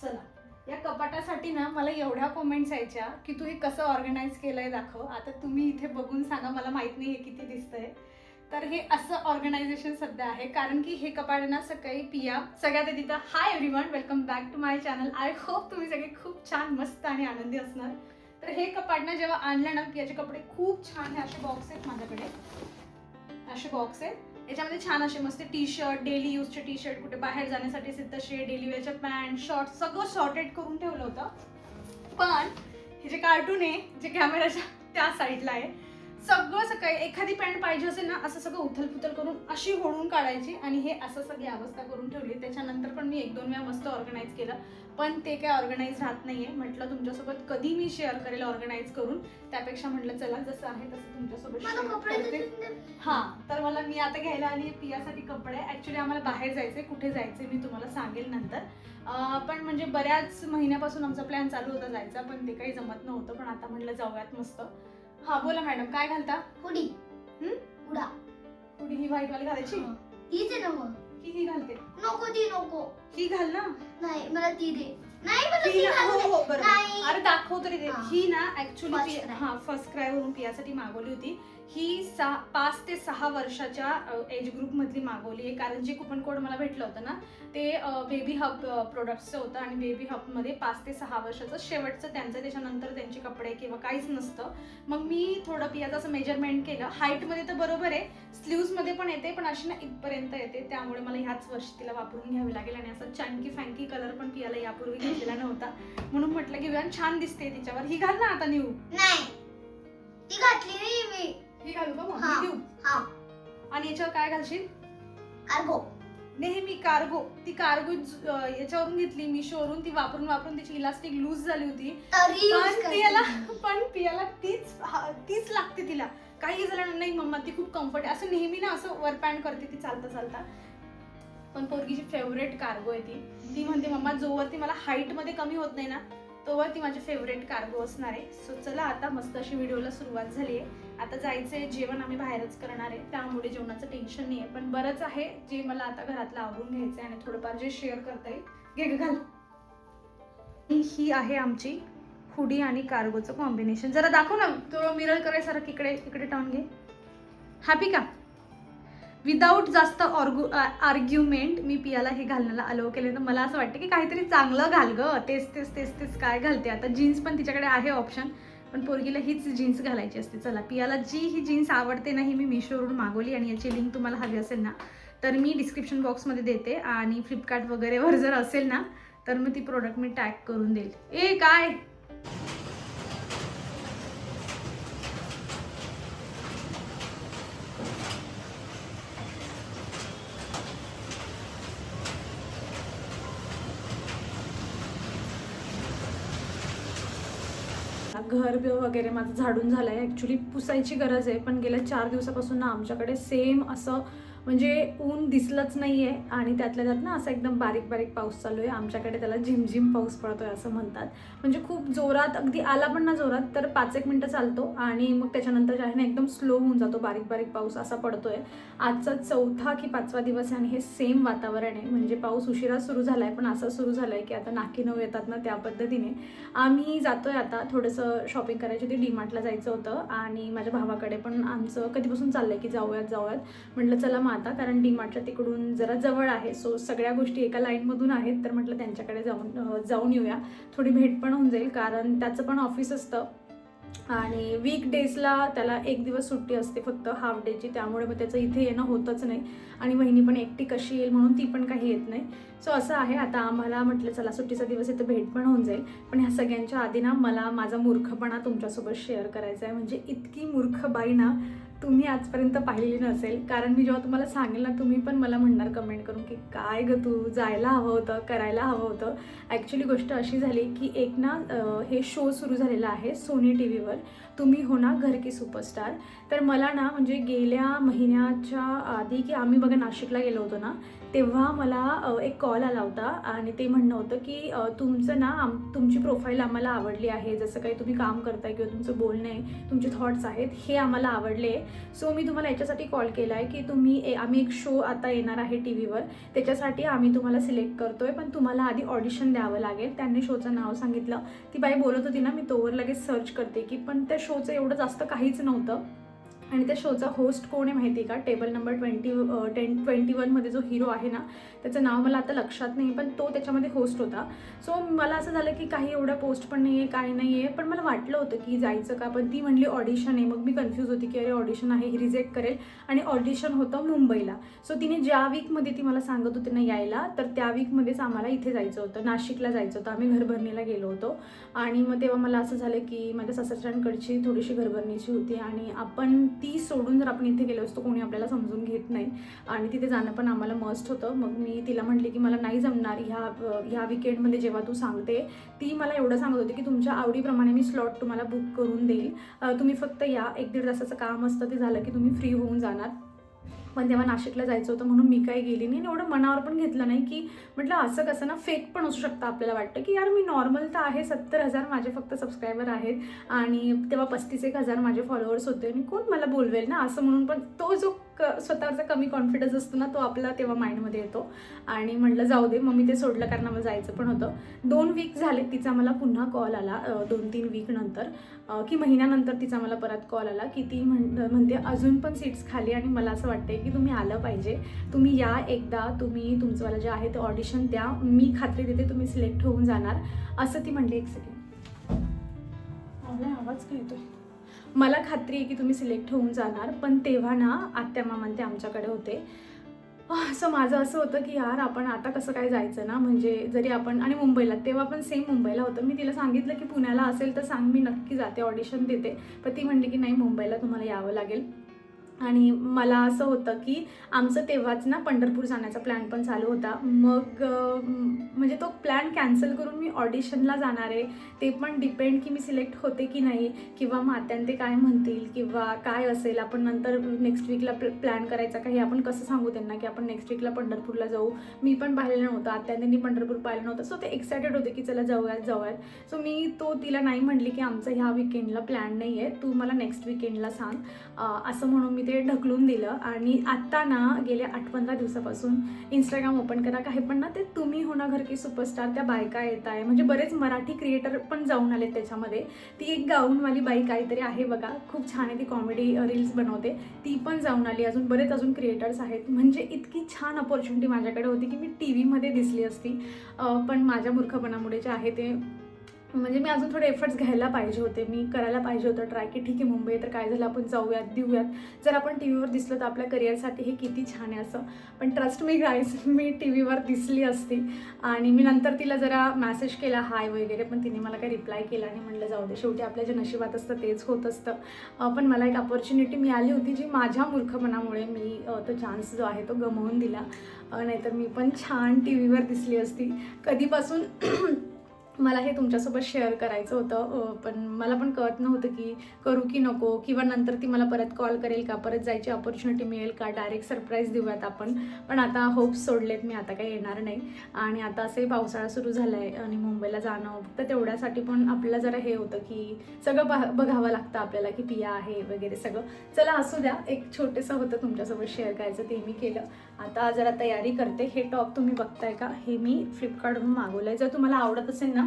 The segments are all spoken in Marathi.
चला, या कपाटासाठी ना मला एवढ्या कमेंट्स यायच्या की तू हे कसं ऑर्गनाईज केलंय दाखव. आता तुम्ही इथे बघून सांगा, मला माहित नाही हे किती दिसतंय. तर हे असं ऑर्गनायझेशन सध्या आहे, कारण की हे कपाट ना सकाळी पिया सगळ्यात आधी तर hi everyone, welcome back to my channel. I hope तुम्ही सगळे खूप छान मस्त आणि आनंदी असणार. तर हे कपाट ना जेव्हा आणलं ना, पियाचे कपडे खूप छान, हे असे बॉक्स आहेत माझ्याकडे, असे बॉक्स आहेत. याच्यामध्ये छान असे मस्त टी शर्ट, डेली यूजचे टी शर्ट, कुठे बाहेर जाण्यासाठी तसे डेली वेअरचे पॅन्ट, शॉर्ट सगळं सॉर्टेड करून ठेवलं होतं. पण हे जे कार्टून आहे, जे कॅमेराच्या त्या साईडला आहे, सगळं सकाळी एखादी पॅन्ट पाहिजे असेल ना, असं सगळं उथलपुथल करून अशी होळून काढायची आणि हे असं सगळी अवस्था करून ठेवली. त्याच्यानंतर पण मी 1-2 वेळा मस्त ऑर्गनाईज केलं, पण ते काय ऑर्गनाईज राहत नाहीये. म्हटलं तुमच्यासोबत कधी मी शेअर करेल ऑर्गनाईज करून, त्यापेक्षा म्हटलं चला जसं आहे तसं तुमच्यासोबत शेअर करते. हा, तर मी आता घ्यायला आली पियासाठी कपडे. ऍक्च्युली आम्हाला बाहेर जायचंय, कुठे जायचंय मी तुम्हाला सांगेल नंतर. पण म्हणजे बऱ्याच महिन्यापासून आमचा प्लॅन चालू होता जायचा, पण ते काही जमत नव्हतं. पण आता म्हटलं जाऊयात मस्त. हा बोला मॅडम, काय घालता? हुडी. हुडा. हुडी ही व्हाईट वाली घालायची? हीच आहे ना मग. ही घालते. नको ती नको. ही घाल ना. नाही मला ती दे. नाही मला ती हो घालू हो दे. बरोबर. नाही. अरे दाखव तरी दे. हा. ही ना ऍक्च्युली First फर्स्ट क्राय वरून पियासाठी मागवली होती. ही 5 ते 6 वर्षाच्या एज ग्रुप मधली मागवली आहे, कारण जे कुपन कोड मला भेटलं होतं ना, ते बेबी हब प्रोडक्ट्सचं होतं आणि बेबी हब मध्ये 5 ते 6 वर्षाचं शेवटचं त्यांचं, त्याच्यानंतर त्यांचे कपडे किंवा काहीच नसतं. मग मी थोडं पियाचं असं मेजरमेंट केलं. हाईट मध्ये तर बरोबर आहे, स्लीव्स मध्ये पण येते, पण अशी ना इथपर्यंत येते, त्यामुळे मला ह्याच वर्षी तिला वापरून घ्यावी लागेल. आणि असं चँकी फँकी कलर पण पियाला यापूर्वी घेतलेला नव्हता, म्हणून म्हटलं घेऊया. छान दिसते तिच्यावर. ही घाल ना आता न्यू. नाही. ती घातली नाही मी. ही घालू का मग? हा. ही घेऊ. हा. आणि याच्यावर काय घालशील? कार्गो. नेहमी कार्गो. ती कार्गो याच्यावरून घेतली मिशोवरून. ती वापरून वापरून तिची इलास्टिक लूज झाली होती, तरी पण पियाला तीच लागते. तिला काही झालं नाही मम्मा, ती खूप कम्फर्ट. असं नेहमी ना असं वर पॅन्ट करते ती चालता चालता. पण पोरगीची फेवरेट कार्गो आहे ती म्हणते मम्मा जोवरती मला हाईट मध्ये कमी होत नाही ना, तोवर ती माझी फेवरेट कार्गो असणार आहे. सो चला, आता मस्त अशी व्हिडिओला सुरुवात झाली आहे. आता जायचंय, जेवण आम्ही बाहेरच करणार आहे, त्यामुळे जेवणाचं टेन्शन नाही आहे. पण बरंच आहे जे मला आता घरातलं आवरून घ्यायचंय आणि थोडंफार जे शेअर करता येईल. घे घाल. ही आहे आमची हुडी आणि कार्गोचं कॉम्बिनेशन. जरा दाखव ना, थोडं मिरर करायसारखं इकडे इकडे टर्न घे. हॅपी का? विदाऊट जास्त आर्ग्युमेंट मी पियाला हे घालण्याला अलाउ केले. तर मला असं वाटतं की काहीतरी चांगलं घाल ग, तेच काय घालते. आता जीन्स पण तिच्याकडे आहे ऑप्शन, पण पोरगीला हीच जीन्स घालायची असते. चला, पियाला जी ही जीन्स आवडते ना, ही मी मिशोवरून मागवली आणि याची लिंक तुम्हाला हवी असेल ना, तर मी डिस्क्रिप्शन बॉक्समध्ये देते. आणि फ्लिपकार्ट वगैरेवर जर असेल ना, तर मग ती प्रोडक्ट मी टॅग करून देईल. ए काय घर वगैरे माझं झाडून झालं आहे. ॲक्च्युली पुसायची गरज आहे, पण गेल्या 4 दिवसापासून ना आमच्याकडे सेम असं म्हणजे ऊन दिसलंच नाही आहे. आणि त्यातल्या त्यात ना असं एकदम बारीक बारीक पाऊस चालू आहे आमच्याकडे. त्याला झिमझिम पाऊस पडतोय असं म्हणतात. म्हणजे खूप जोरात अगदी आला पण ना जोरात, तर 5-1 मिनटं चालतो आणि मग त्याच्यानंतर जे आहे ना एकदम स्लो होऊन जातो. बारीक बारीक पाऊस असा पडतोय. आजचा 4था की 5वा दिवस आहे आणि हे सेम वातावरण आहे. म्हणजे पाऊस उशिरा सुरू झाला आहे, पण असं सुरू झालं आहे की आता नाकी नऊ येतात ना, त्या पद्धतीने. आम्ही जातोय आता थोडंसं शॉपिंग करायची होती, डीमार्टला जायचं होतं. आणि माझ्या भावाकडे पण आमचं कधीपासून चाललंय की जाऊयात. म्हटलं चला मग आता, कारण डीमार्टच्या तिकडून जरा जवळ आहे, सो सगळ्या गोष्टी एका लाईनमधून आहेत. तर म्हटलं त्यांच्याकडे जाऊन येऊया, थोडी भेट पण होऊन जाईल, कारण त्याचं पण ऑफिस असतं आणि वीकडेजला त्याला 1 दिवस सुट्टी असते फक्त हाफ डेची, त्यामुळे मग त्याचं इथे येणं होतच नाही. आणि वहिनी पण एकटी कशी येईल म्हणून ती पण काही येत नाही. सो असं आहे. आता आम्हाला म्हटलं चला सुट्टीचा दिवस आहे तर भेट पण होऊन जाईल. पण ह्या सगळ्यांच्या आधी ना मला माझा मूर्खपणा तुमच्यासोबत शेअर करायचा आहे. म्हणजे इतकी मूर्ख बाई ना तुम्ही आजपर्यंत पाहिलेली नसेल, कारण मी जेव्हा तुम्हाला सांगेल ना, तुम्ही पण मला म्हणणार कमेंट करून की काय ग तू जायला हवं होतं, करायला हवं होतं. ॲक्च्युली गोष्ट अशी झाली की एक ना हे शो सुरू झालेला आहे सोनी टी व्हीवर, तुम्ही हो ना घर की सुपरस्टार. तर मला ना म्हणजे गेल्या महिन्याच्या आधी की आम्ही बघा नाशिकला गेलो होतो ना, तेव्हा मला एक कॉल आला होता आणि ते म्हणणं होतं की तुमचं ना तुमची प्रोफाईल आम्हाला आवडली आहे, जसं काही तुम्ही काम करताय किंवा तुमचं बोलणं आहे, तुमचे थॉट्स आहेत हे आम्हाला आवडले. सो मी तुम्हाला याच्यासाठी कॉल केला आहे की आम्ही एक शो आता येणार आहे टी व्हीवर, त्याच्यासाठी आम्ही तुम्हाला सिलेक्ट करतोय, पण तुम्हाला आधी ऑडिशन द्यावं लागेल. त्यांनी शोचं नाव सांगितलं. ती बाई बोलत होती ना, मी तोवर लगेच सर्च करते की पण त्या शोचं एवढं जास्त काहीच नव्हतं. आणि त्या शोचा होस्ट कोण आहे माहिती आहे का? टेबल नंबर 21मध्ये जो हिरो आहे ना, त्याचं नाव मला आता लक्षात नाही, पण तो त्याच्यामध्ये होस्ट होता. सो मला असं झालं की काही एवढ्या पोस्ट पण नाही आहे, काही नाही आहे, पण मला वाटलं होतं की जायचं का, पण ती म्हणली ऑडिशन आहे. मग मी कन्फ्यूज होती की अरे ऑडिशन आहे, ही रिजेक्ट करेल. आणि ऑडिशन होतं मुंबईला. सो तिने ज्या वीकमध्ये ती मला सांगत होती ना यायला, तर त्या वीकमध्येच आम्हाला इथे जायचं होतं, नाशिकला जायचं होतं. आम्ही घरभरणीला गेलो होतो. आणि मग तेव्हा मला असं झालं की माझ्या सासरच्यांकडची थोडीशी घरभरणीची होती आणि आपण ती सोडून जर आपण इथे गेलो असतो, कोणी आपल्याला समजून घेत नाही आणि तिथे जाणं पण आम्हाला मस्ट होतं. मग मी तिला म्हटले की मला नाही जमणार ह्या विकेंडमध्ये जेव्हा तू सांगते. ती मला एवढं सांगत होती की तुमच्या आवडीप्रमाणे मी स्लॉट तुम्हाला बुक करून देईल, तुम्ही फक्त या, 1-1.5 तासाचं काम असतं, ते झालं की तुम्ही फ्री होऊन जाणार. पण तेव्हा नाशिकला जायचं होतं म्हणून मी काही गेली नाही. एवढं मनावर पण घेतलं नाही की म्हटलं असं कसं ना, फेक पण असू शकतं. आपल्याला वाटतं की यार मी नॉर्मल तर आहे, 70,000 माझे फक्त सबस्क्रायबर आहेत आणि तेव्हा 35,000 माझे फॉलोअर्स होते आणि कोण मला बोलवेल ना असं म्हणून. पण तो जो स्वतःचा कमी कॉन्फिडन्स असतो ना, तो आपला तेव्हा माइंडमध्ये येतो. आणि म्हटलं जाऊ दे. मग मी ते सोडलं कारण मला जायचं पण होतं. 2 वीक झाले तिचा मला पुन्हा कॉल आला, 2-3 वीक नंतर की महिन्यानंतर तिचा मला परत कॉल आला की ती म्हणते अजून पण सीट्स खाली आणि मला असं वाटतंय की तुम्ही आलं पाहिजे, तुम्ही या एकदा, तुम्ही तुमचंवाला जे आहे ते ऑडिशन द्या, मी खात्री देते तुम्ही सिलेक्ट होऊन जाणार, असं ती म्हणली. 1 सेकंड, आवाज काय येतोय? मला खात्री आहे की तुम्ही सिलेक्ट होऊन जाणार. पण तेव्हा ना आत्या मामा ते आमच्याकडे होते. असं माझं असं होतं की यार आपण आता कसं काय जायचं ना, म्हणजे जरी आपण, आणि मुंबईला तेव्हा पण सेम मुंबईला होतं. मी तिला सांगितलं की पुण्याला असेल तर सांग, मी नक्की जाते, ऑडिशन देते. पण ती म्हणली की नाही, मुंबईला तुम्हाला यावं लागेल. आणि मला असं होतं की आमचं तेव्हाच ना पंढरपूर जाण्याचा प्लॅन पण चालू होता. मग म्हणजे तो प्लॅन कॅन्सल करून मी ऑडिशनला जाणार आहे. ते पण डिपेंड की मी सिलेक्ट होते की नाही, किंवा मात्यान ते काय म्हणतील किंवा काय असेल. आपण नंतर नेक्स्ट वीकला प्लॅन करायचा का, हे आपण कसं सांगू त्यांना की आपण नेक्स्ट वीकला पंढरपूरला जाऊ. मी पण पाहिलेलं नव्हतं, आत्यांनी पंढरपूर पाहिलं नव्हतं. सो ते एक्सायटेड होते की चला जाऊयात. सो मी तिला नाही म्हटली की आमचं ह्या विकेंडला प्लॅन नाही आहे, तू मला नेक्स्ट विकेंडला सांग, असं म्हणून मी ते ढकलून दिलं. आणि आत्ता ना गेल्या 8-15 दिवसापासून इंस्टाग्राम ओपन करा, काही पण ना ते तुम्ही होणार घर की सुपरस्टार, त्या बायका येत आहे. म्हणजे बरेच मराठी क्रिएटर पण जाऊन आले त्याच्यामध्ये. ती एक गाऊनवाली बाई काहीतरी आहे बघा, खूप छान आहे, ती कॉमेडी रील्स बनवते, ती पण जाऊन आली. बरेच अजून क्रिएटर्स आहेत. म्हणजे इतकी छान अपॉर्च्युनिटी माझ्याकडे होती की मी टी व्हीमध्ये दिसली असती, पण माझ्या मूर्खपणामुळे जे आहे ते, म्हणजे मी अजून थोडे एफर्ट्स घ्यायला पाहिजे होते, मी करायला पाहिजे होतं ट्राय की ठीक आहे मुंबई तर काय झालं, आपण जाऊयात, देऊयात. जर आपण टी व्हीवर दिसलो तर आपल्या करिअरसाठी हे किती छान आहे असं. पण ट्रस्ट मी गाईज, मी टी व्हीवर दिसली असती. आणि मी नंतर तिला जरा मॅसेज केला हाय वगैरे, पण तिने मला काही रिप्लाय केला नाही. म्हटलं जाऊ दे, शेवटी आपल्या जे नशिबात असतं तेच होत असतं. पण मला एक अपॉर्च्युनिटी मिळाली होती जी माझ्या मूर्खपणामुळे मी तो चान्स जो आहे तो गमावून दिला. नाहीतर मी पण छान टी व्हीवर दिसली असती. कधीपासून मला हे तुमच्यासोबत शेअर करायचं होतं, पण मला पण कळत नव्हतं की करू की नको, किंवा नंतर ती मला परत कॉल करेल का, परत जायची अपॉर्च्युनिटी मिळेल का, डायरेक्ट सरप्राईज देऊयात आपण. पण आता होप्स सोडलेत मी, आता काही येणार नाही. आणि आता असंही पावसाळा सुरू झाला आहे आणि मुंबईला जाणं फक्त तेवढ्यासाठी पण आपल्याला जरा हे होतं की सगळं बघावं लागतं आपल्याला की पिया आहे वगैरे सगळं. चला असू द्या, एक छोटंसं होतं तुमच्यासोबत शेअर करायचं, ते मी केलं. आता जरा तयारी करते. हे टॉप तुम्ही बघताय का, हे मी फ्लिपकार्टवरून मागवलं आहे. जर तुम्हाला आवडत असेल ना,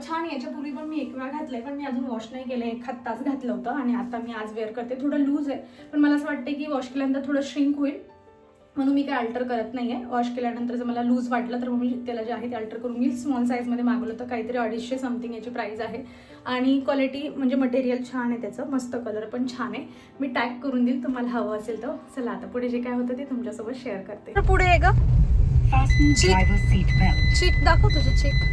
छान. याच्यापूर्वी पण मी 1 वेळा घातलंय, पण मी अजून वॉश नाही केलं, 1 तास घातलं होतं आणि आता मी आज वेअर करते. थोडं लूज आहे, पण मला असं वाटतं की वॉश केल्यानंतर थोडं श्रिंक होईल, म्हणून मी काही अल्टर करत नाही आहे. वॉश केल्यानंतर जर मला लूज वाटलं तर मग मी त्याला जे आहे ते अल्टर करून मी स्मॉल साईजमध्ये मागवलं होतं. काहीतरी 250 समथिंग याची प्राईस आहे. आणि क्वालिटी म्हणजे मटेरियल छान आहे त्याचं, मस्त कलर पण छान आहे. मी टॅग करून देईल तुम्हाला हवं असेल तर. चला आता पुढे जे काय होतं ते तुमच्यासोबत शेअर करते. पुढे आहे का चीक दाखव तुझं चीक.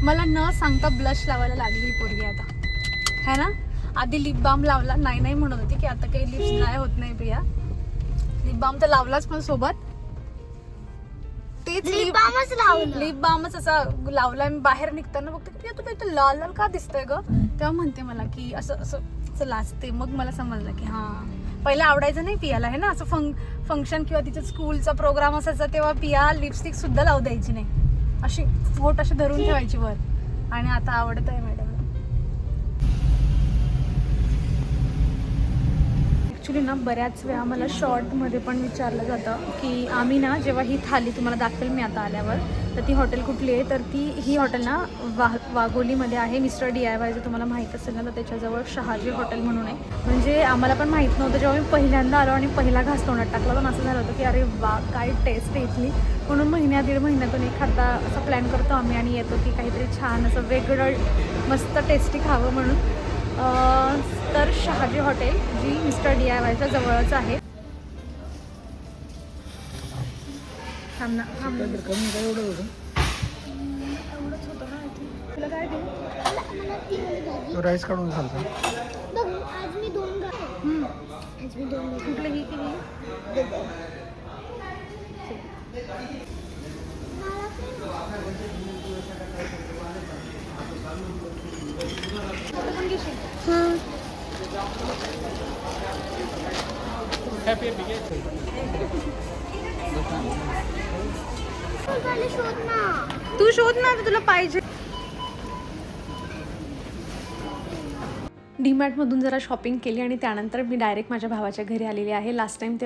मला न सांगता ब्लश लावायला लागली पोरगी आता, है ना. आधी लिप बाम लावला, नाही म्हणत होती की आता काही लिप्स ड्राय होत नाही प्रिया. लिप बाम तर लावलाच, पण सोबत तेच लिप बामच असा लावला. मी बाहेर निघताना बघते प्रिया तू काही लाल लाल का दिसतंय ग, तेव्हा म्हणते मला की असं असं लाजते. मग मला समजलं की हां पहिला आवडायचं नाही पियाला आहे ना, असं फंक्शन किंवा तिच्या स्कूलचा प्रोग्राम असायचा तेव्हा पिया लिपस्टिक सुद्धा लावू द्यायची नाही, अशी फोट अशी धरून ठेवायची वर. आणि आता आवडत आहे मॅडमला. ॲक्च्युली ना बऱ्याच वेळा मला शॉर्टमध्ये पण विचारलं जातं की आम्ही ना जेव्हा ही थाली तुम्हाला दाखवेल मी आता आल्यावर, तर ती हॉटेल कुठली आहे, तर ही हॉटेल ना वाघोलीमध्ये आहे. मिस्टर DIY जर तुम्हाला माहीत असेल ना तर त्याच्याजवळ शहाजी हॉटेल म्हणून आहे. म्हणजे आम्हाला पण माहीत नव्हतं, जेव्हा मी पहिल्यांदा आलो आणि पहिला घास तोंडात टाकला पण असं झालं होतं की अरे वा काय टेस्ट आहे इथली. म्हणून दीड महिन्यातून एखादा असा प्लॅन करतो आम्ही आणि येतो की काहीतरी छान असं वेगळं मस्त टेस्टी खावं म्हणून. तर शहाजी हॉटेल जी मिस्टर DIYच्या जवळच आहे. एवढंच होतं ना. तुला काय देऊ? राईस काढून घालतो. आज मी 2 कुठलं ही केली? तू शोध ना तुला पाहिजे. डीमार्टमधून जरा शॉपिंग केली आणि त्यानंतर मी डायरेक्ट माझ्या भावाच्या घरी आलेली आहे. लास्ट टाईम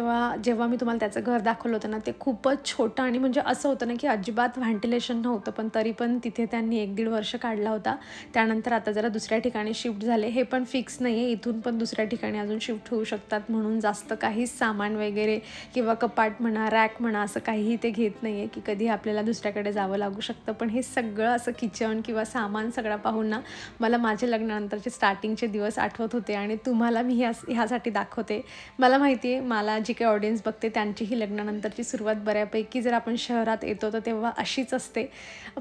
जेव्हा मी तुम्हाला त्याचं घर दाखवलं होतं ना, ते खूपच छोटं आणि म्हणजे असं होतं ना की अजिबात व्हेंटिलेशन नव्हतं, पण तरी पण तिथे त्यांनी 1-1.5 वर्ष काढला होता. त्यानंतर आता जरा दुसऱ्या ठिकाणी शिफ्ट झाले. हे पण फिक्स नाही आहे, इथून पण दुसऱ्या ठिकाणी अजून शिफ्ट होऊ शकतात, म्हणून जास्त काहीच सामान वगैरे किंवा कपाट म्हणा रॅक म्हणा असं काहीही ते घेत नाही आहे की कधी आपल्याला दुसऱ्याकडे जावं लागू शकतं. पण हे सगळं असं किचन किंवा सामान सगळं पाहून ना मला माझ्या लग्नानंतरचे स्टार्टिंगचे दिवस आठवत होते आणि तुम्हाला मी ह्यासाठी दाखवते. मला माहिती आहे मला जी काही ऑडियन्स बघते त्यांचीही लग्नानंतरची सुरुवात बऱ्यापैकी जर आपण शहरात येतो तर तेव्हा अशीच असते.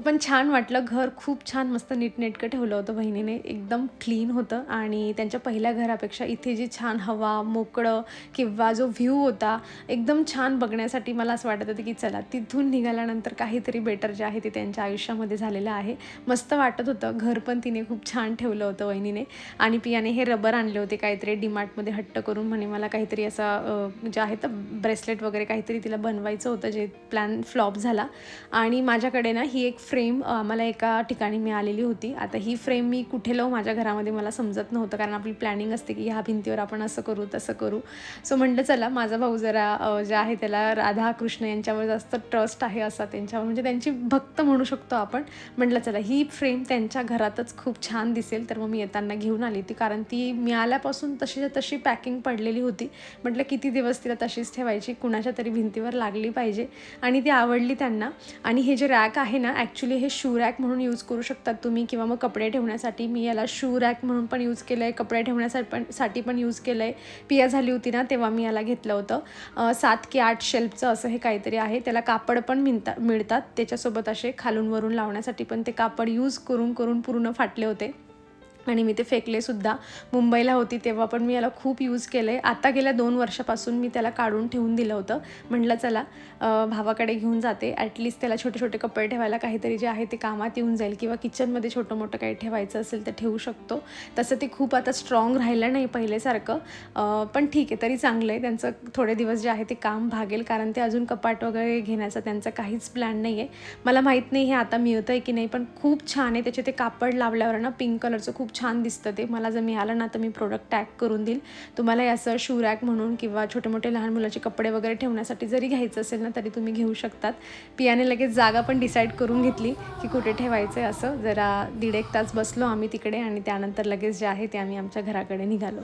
पण छान वाटलं. घर खूप छान मस्त नीटनेटकं ठेवलं होतं बहिणीने, एकदम क्लीन होतं आणि त्यांच्या पहिल्या घरापेक्षा इथे जी छान हवा मोकळं किंवा जो व्ह्यू होता एकदम छान बघण्यासाठी मला असं वाटत होतं की चला तिथून निघाल्यानंतर काहीतरी बेटर जे आहे ते त्यांच्या आयुष्यामध्ये झालेलं आहे. मस्त वाटत होतं. घर पण तिने खूप छान ठेवलं होतं वहिनीने. आणि पियाने हे रबर आणले होते काहीतरी डीमार्टमध्ये हट्ट करून, म्हणे मला काहीतरी असं जे आहे तर ब्रेसलेट वगैरे काहीतरी तिला बनवायचं होतं, जे प्लॅन फ्लॉप झाला. आणि माझ्याकडे ना ही एक फ्रेम मला एका ठिकाणी मिळालेली होती. आता ही फ्रेम मी कुठे लावू माझ्या घरामध्ये मला समजत नव्हतं, कारण आपली प्लॅनिंग असते की ह्या भिंतीवर आपण असं करू तसं करू. सो म्हटलं चला माझा भाऊ जरा जे आहे त्याला राधा कृष्ण यांच्यावर जास्त ट्रस्ट आहे असा, त्यांच्यावर म्हणजे त्यांची भक्त म्हणू शकतो आपण. म्हटलं चला ही फ्रेम त्यांच्या घरातच खूप छान दिसेल, तर मग मी येताना घेऊन आली ती, कारण ती मिळाल्यापासून तशीच्या तशी पॅकिंग पडलेली होती. म्हटलं किती दिवस तिला तशीच ठेवायची, कुणाच्या तरी भिंतीवर लागली पाहिजे. आणि ती आवडली त्यांना. आणि हे जे रॅक आहे ना ॲक्च्युली हे शू रॅक म्हणून यूज करू शकतात तुम्ही किंवा मग कपडे ठेवण्यासाठी. मी याला शू रॅक म्हणून पण यूज केलं आहे, कपडे ठेवण्यासाठी पण यूज केलं आहे. पिया झाली होती ना तेव्हा मी याला घेतलं होतं. 7 की 8 शेल्फचं असं हे काहीतरी आहे. त्याला कापड पण मिळतात त्याच्यासोबत, असे खालून वरून लावण्यासाठी पण ते कापड यूज करून पूर्ण फाटले होते आणि मी ते फेकलेसुद्धा. मुंबईला होती तेव्हा पण मी याला खूप यूज केलं आहे. आता गेल्या 2 वर्षापासून मी त्याला काढून ठेवून दिलं होतं. म्हटलं चला भावाकडे घेऊन जाते, ॲटलिस्ट त्याला छोटे छोटे कपडे ठेवायला काहीतरी जे आहे ते कामात येऊन जाईल, किंवा किचनमध्ये छोटं मोठं काही ठेवायचं असेल तर ठेवू शकतो. तसं ते खूप आता स्ट्रॉंग राहिलं नाही पहिल्यासारखं, पण ठीक आहे तरी चांगलं आहे. त्यांचं थोडे दिवस जे आहे ते काम भागेल, कारण ते अजून कपाट वगैरे घेण्याचा त्यांचा काहीच प्लॅन नाही आहे. मला माहीत नाही हे आता मिळतं आहे की नाही, पण खूप छान आहे. त्याचे ते कापड लावल्यावर ना पिंक कलरचं खूप छान दिसतं ते. मला जर मिळालं ना तर मी प्रोडक्ट टॅग करून देईल तुम्हाला. याचं शू रॅक म्हणून किंवा छोटे मोठे लहान मुलाचे कपडे वगैरे ठेवण्यासाठी जरी घ्यायचं असेल ना तरी तुम्ही घेऊ शकतात. पियाने लगेच जागा पण डिसाईड करून घेतली की कुठे ठेवायचं आहे असं. जरा 1.5 तास बसलो आम्ही तिकडे आणि त्यानंतर लगेच जे आहे ते आम्ही आमच्या घराकडे निघालो.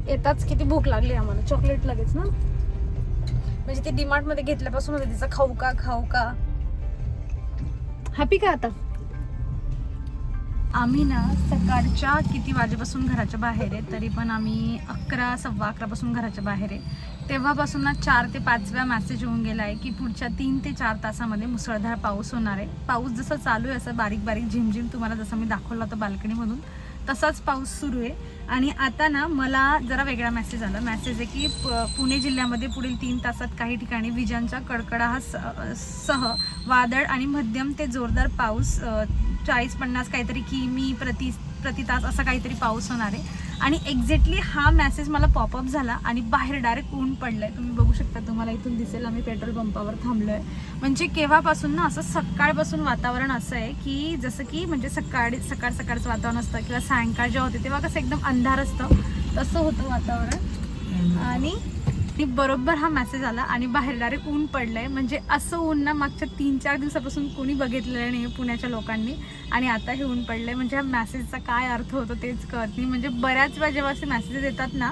येताच किती भूक लागली आम्हाला, चॉकलेट लगेच ना, म्हणजे ते डीमार्टमध्ये घेतल्यापासून होतं तिचं खाऊ का. हॅपी का आता? आम्ही ना सकाळच्या किती वाजेपासून घराच्या बाहेर आहे, तरी पण आम्ही 11, 11:15 पासून घराच्या बाहेर आहे. तेव्हापासून ना 4 ते 5 वेळा मेसेज येऊन गेला आहे की पुढच्या 3 ते 4 तासामध्ये मुसळधार पाऊस होणार आहे. पाऊस जसं चालू आहे असं बारीक बारीक झिमझिम, तुम्हाला जसं मी दाखवलं होतं बाल्कनीमधून तसाच पाऊस सुरू आहे. आणि आता ना मला जरा वेगळा मेसेज आला. मेसेज आहे की पुणे जिल्ह्यामध्ये पुढील 3 तासात काही ठिकाणी विजांच्या कडकडासह वादळ आणि मध्यम ते जोरदार पाऊस 40-50 काहीतरी किमी प्रति तास असा काहीतरी पाऊस होणार आहे. आणि एक्झॅक्टली हा मेसेज मला पॉपअप झाला आणि बाहेर डायरेक्ट ऊन पडलंय. तुम्ही बघू शकता, तुम्हाला इथून दिसेल आम्ही पेट्रोल पंपावर थांबलोय. म्हणजे केव्हापासून ना असं सकाळपासून वातावरण असं आहे की जसं की म्हणजे सकाळचं वातावरण असतं किंवा सायंकाळ जेव्हा होते तेव्हा कसं एकदम अंधार असतं तसं होतं वातावरण. आणि बरोबर हा मेसेज आला आणि बाहेर डायरेक्ट ऊन पडलंय. म्हणजे असं ऊन ना मागच्या 3-4 दिवसापासून कोणी बघितलेलं नाही पुण्याच्या लोकांनी. आणि आता हे ऊन पडलंय. म्हणजे ह्या मेसेजचा काय अर्थ होतो तेच कळत नाही. म्हणजे बऱ्याच वेळा जेव्हा असे मेसेजेस येतात ना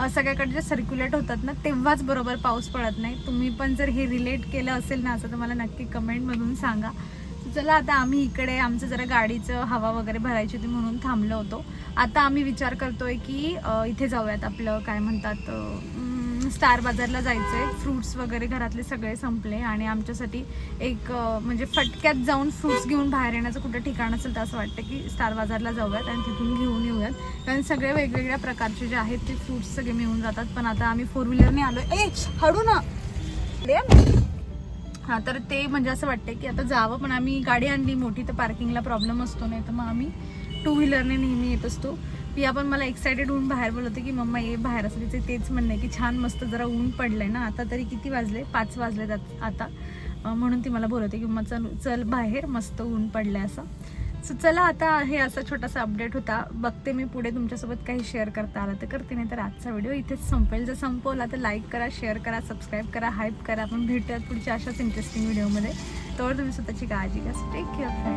सगळ्याकडे जे सर्क्युलेट होतात ना तेव्हाच बरोबर पाऊस पडत नाही. तुम्ही पण जर हे रिलेट केलं असेल ना असं तर मला नक्की कमेंटमधून सांगा. चला आता आम्ही इकडे आमचं जरा गाडीचं हवा वगैरे भरायची होती म्हणून थांबलो होतो. आता आम्ही विचार करतोय की इथे जाऊयात, आपलं काय म्हणतात स्टार बाजारला जायचं आहे. फ्रूट्स वगैरे घरातले सगळे संपले आणि आमच्यासाठी एक म्हणजे फटक्यात जाऊन फ्रूट्स घेऊन बाहेर येण्याचं कुठं ठिकाण असेल तर असं वाटतं की स्टार बाजारला जाऊयात आणि तिथून घेऊन येऊयात. कारण सगळे वेगवेगळ्या प्रकारचे जे आहेत ते फ्रूट्स सगळे मिळून जातात. पण आता आम्ही 4 व्हीलरने आलो आहे. हळू ना हां, तर ते म्हणजे असं वाटतं की आता जावं. पण आम्ही गाडी आणली मोठी तर पार्किंगला प्रॉब्लेम असतो, नाही तर मग आम्ही 2 व्हीलरने नेहमी येत असतो. पिया पण मला एक्सायटेड होऊन बाहेर बोलवते की मम्मा ये बाहेर. असं तिचे तेच म्हणणं आहे की छान मस्त जरा ऊन पडलंय ना. आता तरी किती वाजले? 5 वाजले आता. म्हणून ती मला बोलवते की मम्मा चल बाहेर, मस्त ऊन पडलंय असं. सो चला आता हे असा छोटासा अपडेट होता. बघते मी पुढे तुमच्यासोबत काही शेअर करता आला तर करते, नाही तर आजचा व्हिडिओ इथेच संपेल. जर संपवला तर लाईक करा, शेअर करा, सबस्क्राईब करा, हाईप करा. आपण भेटूयात पुढच्या अशाच इंटरेस्टिंग व्हिडिओमध्ये. तर तुम्ही स्वतःची काळजी घ्या. Take care.